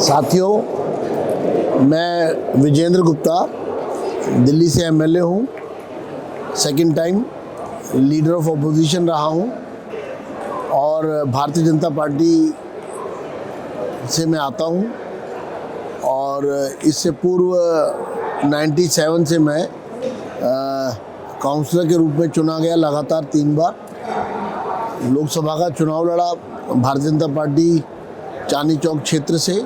साथियों, मैं विजेंद्र गुप्ता दिल्ली से एमएलए हूँ। Second time leader of opposition रहा हूँ और भारतीय जनता पार्टी से मैं आता हूँ। और इससे पूर्व 97 से मैं काउंसलर के रूप में चुना गया, लगातार 3 बार लोकसभा का चुनाव लड़ा भारतीय जनता पार्टी चांदनी चौक क्षेत्र से,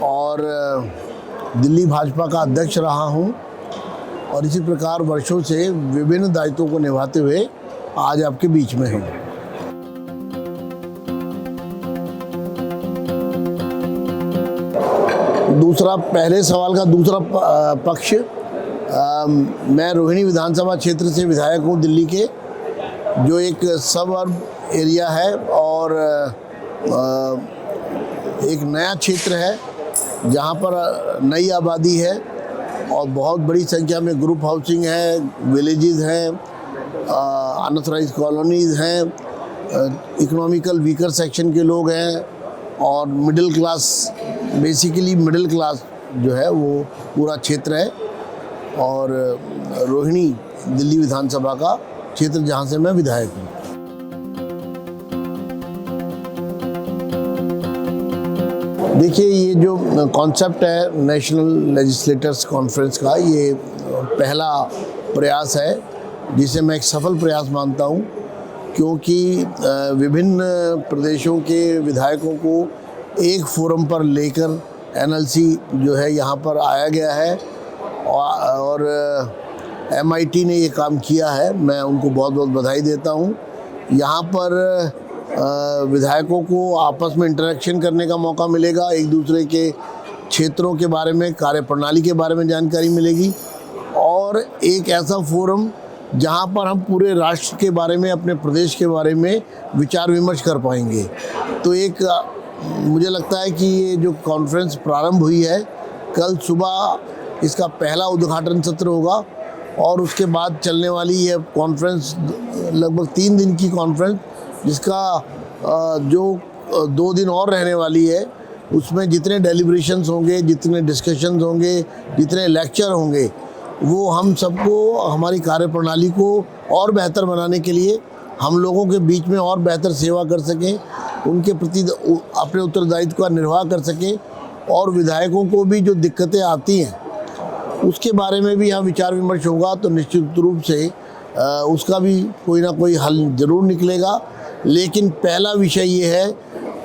और दिल्ली भाजपा का अध्यक्ष रहा हूं। और इसी प्रकार वर्षों से विभिन्न दायित्वों को निभाते हुए आज आपके बीच में हूं। दूसरा, पहले सवाल का दूसरा पक्ष, मैं रोहिणी विधानसभा क्षेत्र से विधायक हूं दिल्ली के, जो एक सबअर्ब एरिया है और एक नया क्षेत्र है जहां पर नई आबादी है और बहुत बड़ी संख्या में ग्रुप हाउसिंग है, विलेजेस हैं, अनऑथराइज्ड कॉलोनीज हैं, इकोनॉमिकल वीकर सेक्शन के लोग हैं और middle class, basically middle class जो है वो पूरा क्षेत्र है। और रोहिणी दिल्ली विधानसभा का क्षेत्र जहां से मैं विधायक हूँ। देखिए, ये जो कॉन्सेप्ट है नेशनल लेजिस्लेटर्स कॉन्फ्रेंस का, ये पहला प्रयास है जिसे मैं एक सफल प्रयास मानता हूँ, क्योंकि विभिन्न प्रदेशों के विधायकों को एक फोरम पर लेकर एनएलसी जो है यहाँ पर आया गया है और एमआईटी ने ये काम किया है। मैं उनको बहुत बहुत बधाई देता हूँ। यहाँ पर विधायकों को आपस में इंटरेक्शन करने का मौका मिलेगा, एक दूसरे के क्षेत्रों के बारे में, कार्यप्रणाली के बारे में जानकारी मिलेगी, और एक ऐसा फोरम जहां पर हम पूरे राष्ट्र के बारे में, अपने प्रदेश के बारे में विचार विमर्श कर पाएंगे। तो एक मुझे लगता है कि ये जो कॉन्फ्रेंस प्रारंभ हुई है, कल सुबह इसका पहला उद्घाटन सत्र होगा और उसके बाद चलने वाली ये कॉन्फ्रेंस लगभग 3 दिन की कॉन्फ्रेंस, जिसका जो 2 दिन और रहने वाली है, उसमें जितने डेलिब्रेशंस होंगे, जितने डिस्कशंस होंगे, जितने लेक्चर होंगे, वो हम सबको, हमारी कार्यप्रणाली को और बेहतर बनाने के लिए, हम लोगों के बीच में और बेहतर सेवा कर सकें, उनके प्रति अपने उत्तरदायित्व का निर्वाह कर सकें, और विधायकों को भी जो दिक्कतें आती हैं उसके बारे में भी यहाँ विचार विमर्श होगा। तो निश्चित रूप से उसका भी कोई ना कोई हल ज़रूर निकलेगा। लेकिन पहला विषय ये है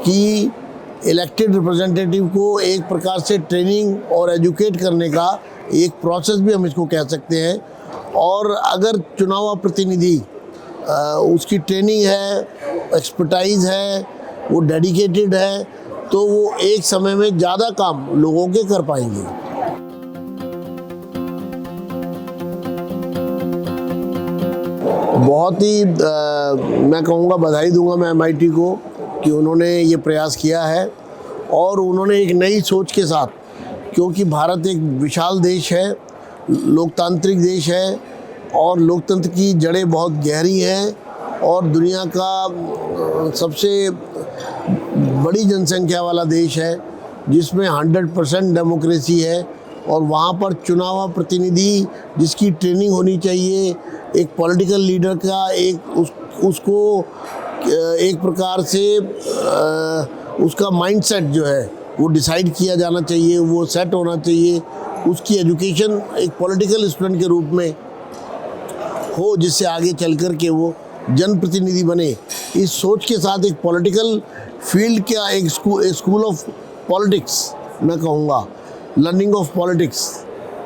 कि इलेक्टेड रिप्रेजेंटेटिव को एक प्रकार से ट्रेनिंग और एजुकेट करने का एक प्रोसेस भी हम इसको कह सकते हैं। और अगर चुनाव प्रतिनिधि उसकी ट्रेनिंग है, एक्सपर्टाइज है, वो डेडिकेटेड है, तो वो एक समय में ज़्यादा काम लोगों के कर पाएंगे। बहुत ही मैं कहूँगा, बधाई दूंगा मैं एमआईटी को कि उन्होंने ये प्रयास किया है और उन्होंने एक नई सोच के साथ, क्योंकि भारत एक विशाल देश है, लोकतांत्रिक देश है और लोकतंत्र की जड़ें बहुत गहरी हैं और दुनिया का सबसे बड़ी जनसंख्या वाला देश है जिसमें 100% डेमोक्रेसी है। और वहाँ पर चुनाव प्रतिनिधि जिसकी ट्रेनिंग होनी चाहिए, एक पॉलिटिकल लीडर का उसको एक प्रकार से उसका माइंडसेट जो है वो डिसाइड किया जाना चाहिए, वो सेट होना चाहिए, उसकी एजुकेशन एक पॉलिटिकल स्टूडेंट के रूप में हो, जिससे आगे चल कर के वो जनप्रतिनिधि बने। इस सोच के साथ एक पॉलिटिकल फील्ड का एक स्कूल ऑफ पॉलिटिक्स, मैं कहूँगा लर्निंग ऑफ पॉलिटिक्स,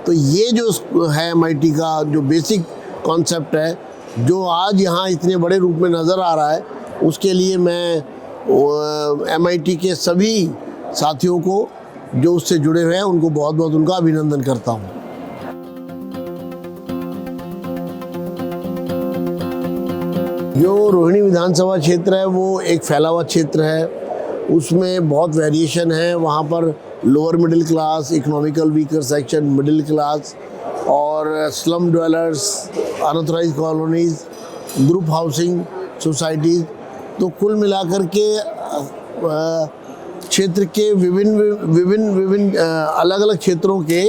तो ये जो है एमआईटी का जो बेसिक कॉन्सेप्ट है, जो आज यहाँ इतने बड़े रूप में नज़र आ रहा है, उसके लिए मैं एमआईटी के सभी साथियों को जो उससे जुड़े हुए हैं उनको बहुत बहुत उनका अभिनंदन करता हूँ। जो रोहिणी विधानसभा क्षेत्र है वो एक फैला हुआ क्षेत्र है, उसमें बहुत वेरिएशन है। वहाँ पर lower middle class, economical weaker section, middle class और slum dwellers, unauthorised colonies, group housing societies, तो कुल मिलाकर के क्षेत्र के विभिन्न अलग अलग क्षेत्रों के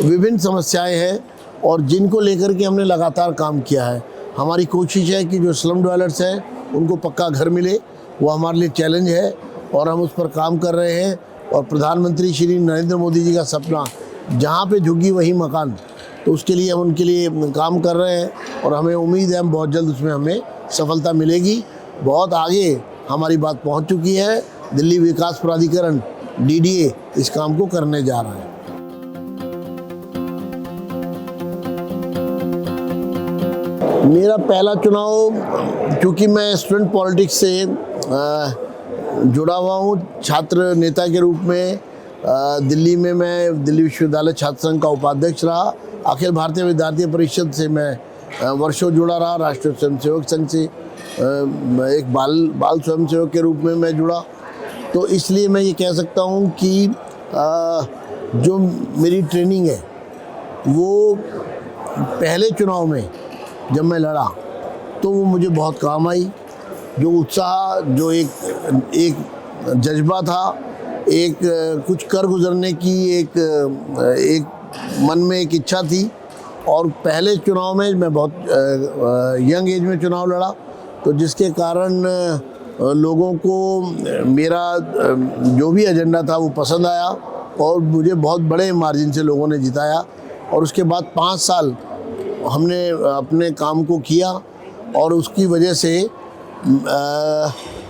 विभिन्न समस्याएं हैं और जिनको लेकर के हमने लगातार काम किया है। हमारी कोशिश है कि जो स्लम डवेलर्स हैं उनको पक्का घर मिले, वो हमारे लिए चैलेंज है और हम उस पर काम कर रहे हैं। और प्रधानमंत्री श्री नरेंद्र मोदी जी का सपना जहाँ पे झुग्गी वहीं मकान, तो उसके लिए हम उनके लिए काम कर रहे हैं और हमें उम्मीद है हम बहुत जल्द उसमें हमें सफलता मिलेगी। बहुत आगे हमारी बात पहुंच चुकी है। दिल्ली विकास प्राधिकरण DDA इस काम को करने जा रहा है। मेरा पहला चुनाव, क्योंकि मैं स्टूडेंट पॉलिटिक्स से जुड़ा हुआ हूँ छात्र नेता के रूप में, दिल्ली में मैं दिल्ली विश्वविद्यालय छात्र संघ का उपाध्यक्ष रहा। अखिल भारतीय विद्यार्थी परिषद से मैं वर्षों जुड़ा रहा। राष्ट्रीय स्वयंसेवक संघ से एक बाल स्वयंसेवक के रूप में मैं जुड़ा। तो इसलिए मैं ये कह सकता हूँ कि जो मेरी ट्रेनिंग है वो पहले चुनाव में जब मैं लड़ा तो वो मुझे बहुत काम आई। जो उत्साह, जो एक जज्बा था, एक कुछ कर गुजरने की एक मन में एक इच्छा थी। और पहले चुनाव में मैं बहुत यंग एज में चुनाव लड़ा, तो जिसके कारण लोगों को मेरा जो भी एजेंडा था वो पसंद आया और मुझे बहुत बड़े मार्जिन से लोगों ने जिताया। और उसके बाद 5 साल हमने अपने काम को किया और उसकी वजह से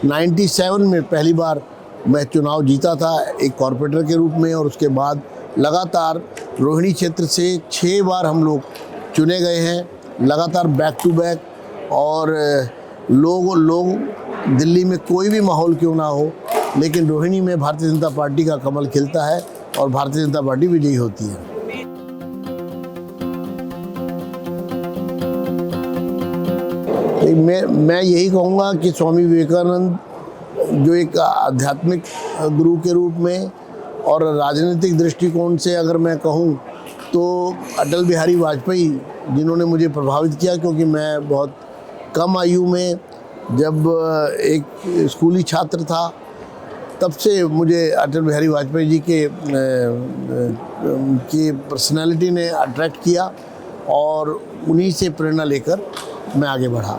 97 में पहली बार मैं चुनाव जीता था एक कॉरपोरेटर के रूप में। और उसके बाद लगातार रोहिणी क्षेत्र से 6 बार हम लोग चुने गए हैं, लगातार बैक टू बैक। और लोग दिल्ली में कोई भी माहौल क्यों ना हो, लेकिन रोहिणी में भारतीय जनता पार्टी का कमल खिलता है और भारतीय जनता पार्टी विजयी होती है। मैं यही कहूँगा कि स्वामी विवेकानंद जो एक आध्यात्मिक गुरु के रूप में और राजनीतिक दृष्टिकोण से अगर मैं कहूँ तो अटल बिहारी वाजपेयी जिन्होंने मुझे प्रभावित किया, क्योंकि मैं बहुत कम आयु में जब एक स्कूली छात्र था तब से मुझे अटल बिहारी वाजपेयी जी की पर्सनालिटी ने अट्रैक्ट किया और उन्हीं से प्रेरणा लेकर मैं आगे बढ़ा।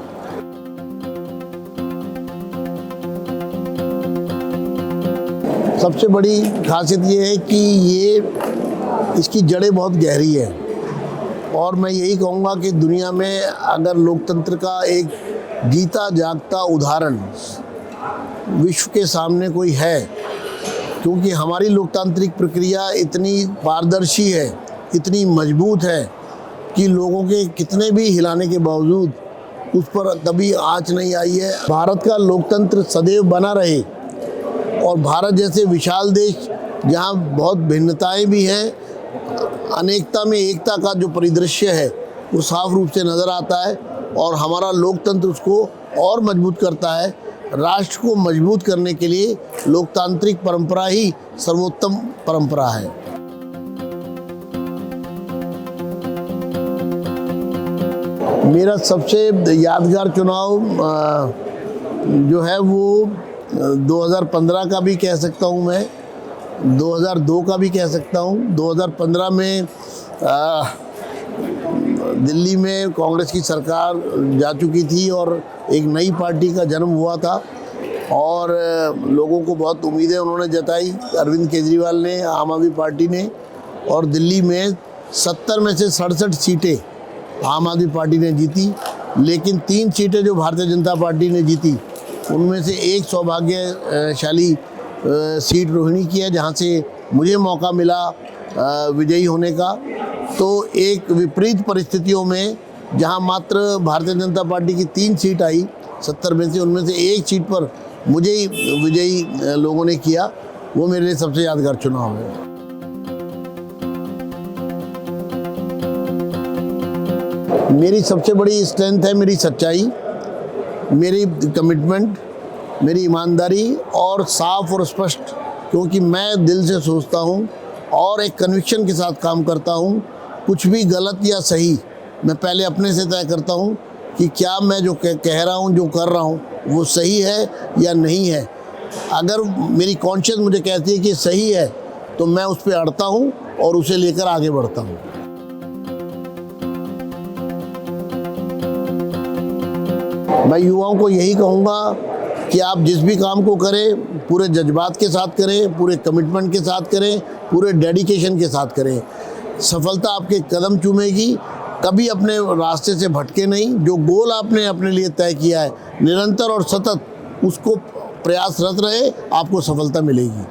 सबसे बड़ी खासियत ये है कि इसकी जड़ें बहुत गहरी है और मैं यही कहूँगा कि दुनिया में अगर लोकतंत्र का एक जीता जागता उदाहरण विश्व के सामने कोई है, क्योंकि हमारी लोकतांत्रिक प्रक्रिया इतनी पारदर्शी है, इतनी मजबूत है कि लोगों के कितने भी हिलाने के बावजूद उस पर कभी आँच नहीं आई है। भारत का लोकतंत्र सदैव बना रहे और भारत जैसे विशाल देश जहाँ बहुत भिन्नताएं भी हैं, अनेकता में एकता का जो परिदृश्य है वो साफ रूप से नज़र आता है और हमारा लोकतंत्र उसको और मजबूत करता है। राष्ट्र को मजबूत करने के लिए लोकतांत्रिक परंपरा ही सर्वोत्तम परंपरा है। मेरा सबसे यादगार चुनाव जो है वो 2015 का भी कह सकता हूँ मैं, 2002 का भी कह सकता हूँ। 2015 में दिल्ली में कांग्रेस की सरकार जा चुकी थी और एक नई पार्टी का जन्म हुआ था और लोगों को बहुत उम्मीदें उन्होंने जताई, अरविंद केजरीवाल ने, आम आदमी पार्टी ने। और दिल्ली में 70 में से 67 सीटें आम आदमी पार्टी ने जीती, लेकिन 3 सीटें जो भारतीय जनता पार्टी ने जीती उनमें से एक सौभाग्यशाली सीट रोहिणी की है, जहाँ से मुझे मौका मिला विजयी होने का। तो एक विपरीत परिस्थितियों में जहाँ मात्र भारतीय जनता पार्टी की 3 सीट आई 70 में से, उनमें से एक सीट पर मुझे ही विजयी लोगों ने किया, वो मेरे लिए सबसे यादगार चुनाव है। मेरी सबसे बड़ी स्ट्रेंथ है मेरी सच्चाई, मेरी कमिटमेंट, मेरी ईमानदारी और साफ और स्पष्ट, क्योंकि मैं दिल से सोचता हूँ और एक कन्विक्शन के साथ काम करता हूँ। कुछ भी गलत या सही मैं पहले अपने से तय करता हूँ कि क्या मैं जो कह रहा हूँ, जो कर रहा हूँ वो सही है या नहीं है। अगर मेरी कॉन्शियस मुझे कहती है कि सही है तो मैं उस पर अड़ता हूँ और उसे लेकर आगे बढ़ता हूँ। मैं युवाओं को यही कहूँगा कि आप जिस भी काम को करें पूरे जज्बात के साथ करें, पूरे कमिटमेंट के साथ करें, पूरे डेडिकेशन के साथ करें। सफलता आपके कदम चूमेगी। कभी अपने रास्ते से भटके नहीं। जो गोल आपने अपने लिए तय किया है, निरंतर और सतत उसको प्रयासरत रहे, आपको सफलता मिलेगी।